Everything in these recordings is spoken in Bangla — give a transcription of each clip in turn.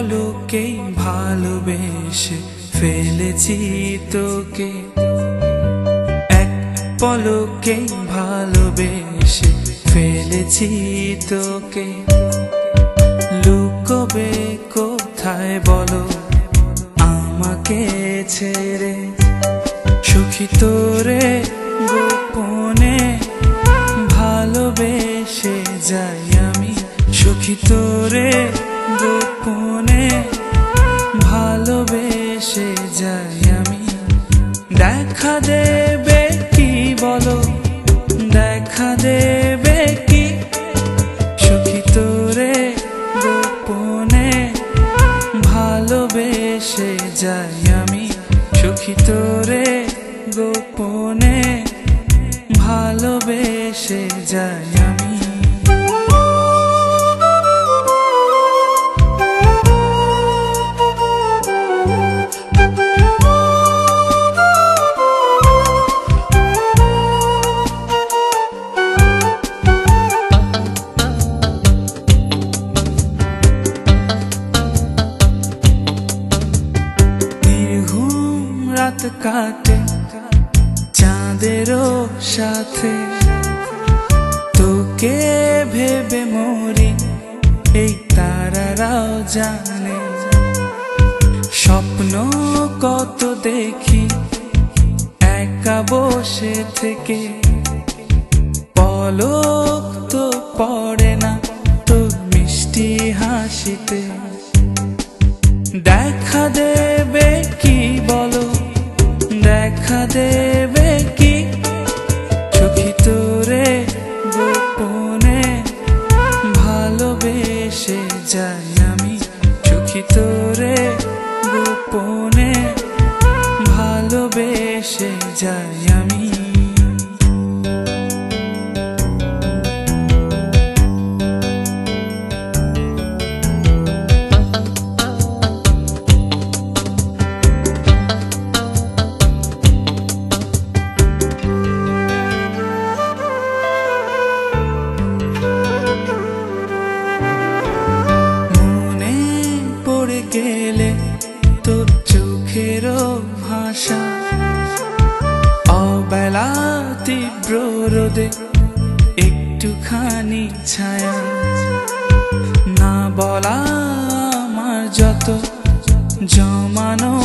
পলকেই ভালোবেসে ফেলেছি তোকে, এক পলকেই ভালোবেসে ফেলেছি তোকে। লুকোবে কোথায় বলো আমাকে ছেড়ে, সুখী তোরে গোপনে ভালোবেসে যাই আমি, সুখী তোরে গোপনে ভালোবেসে যাই আমি। দেখা দেবে কি বলো, দেখা দেবে কি, সুখী তোরে গোপনে ভালোবেসে যাই আমি, সুখী তোরে গোপনে ভালোবেসে যাই আমি। রাত কাটে চাঁদেরও সাথে, তোকে ভেবে মরি এই তারারাও জানে। স্বপ্ন কত দেখি একা বসে থেকে, পলক তো পড়ে না তোর মিষ্টি হাসিতে। দেখা দেবে কি বলো, দেখা দেবে কি, সুখী তোরে গোপনে ভালোবেসে যাই আমি, সুখী তোরে গোপনে ভালোবেসে যাই আমি। গেলে তোর চোখেরও ভাষা, অবেলা তীব্র রোদে একটুখানি ছায়া, না বলা আমার যত জমানো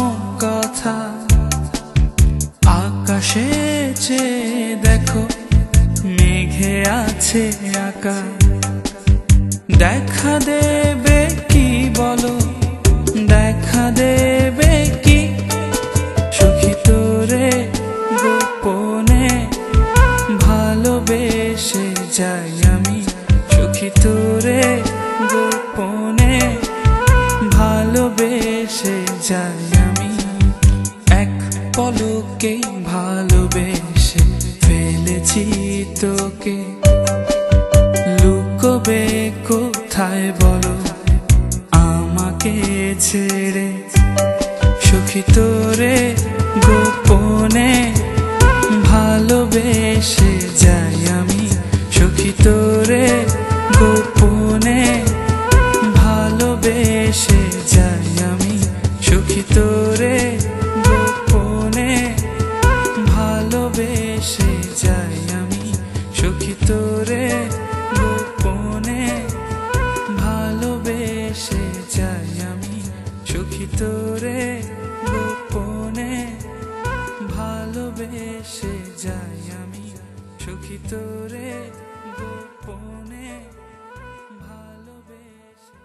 কথা। আকাশে চেয়ে দেখো মেঘে আছে আঁকা, দেখা দেবে কি বলো, দেখা দেবে কি, সুখী তোরে গোপনে ভালোবেসে যাই আমি, সুখী তোরে গোপনে ভালোবেসে যাই আমি। এক পলকেই ভালোবেসে ফেলেছি তোকে, লুকোবে কোথায় বলো আমাকে ছেড়ে, সুখী তোরে গোপনে ভালোবেসে যাই আমি, সুখী তোরে গোপনে ভালোবেসে যাই আমি, সুখী তোরে গোপনে ভালোবেসে যাই আমি, সুখী তোরে গোপনে ভালোবেসে যাই আমি, সুখী তোরে গোপনে ভালোবেসে যাই আমি, সুখী তোরে গোপনে ভালোবেসে।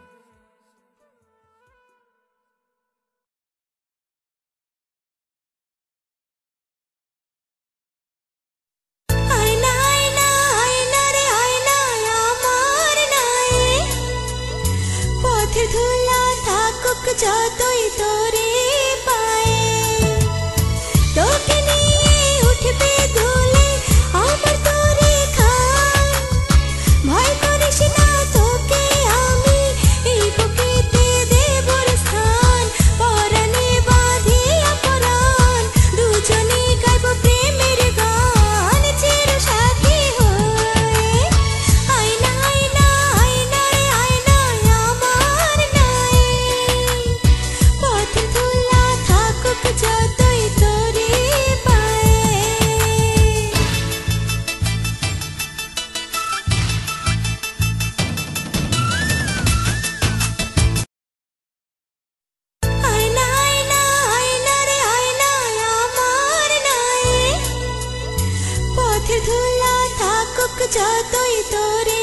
ধুলা থাকুক যতই তোরে পায়ে, তোকে নিয়ে উঠবে ধুলে আমার তোরে খায়। ভয় করিস না তোকে আমি এই বুকেতে দেব স্থান, পরাণে বাঁধিয়া পরাণ দুজনে গাইব প্রেমের গান, চির সাথী হয়ে। আয়না আয়না আয়না রে আয়না আমার নাই। ধুলা থাকুক যতই তোরে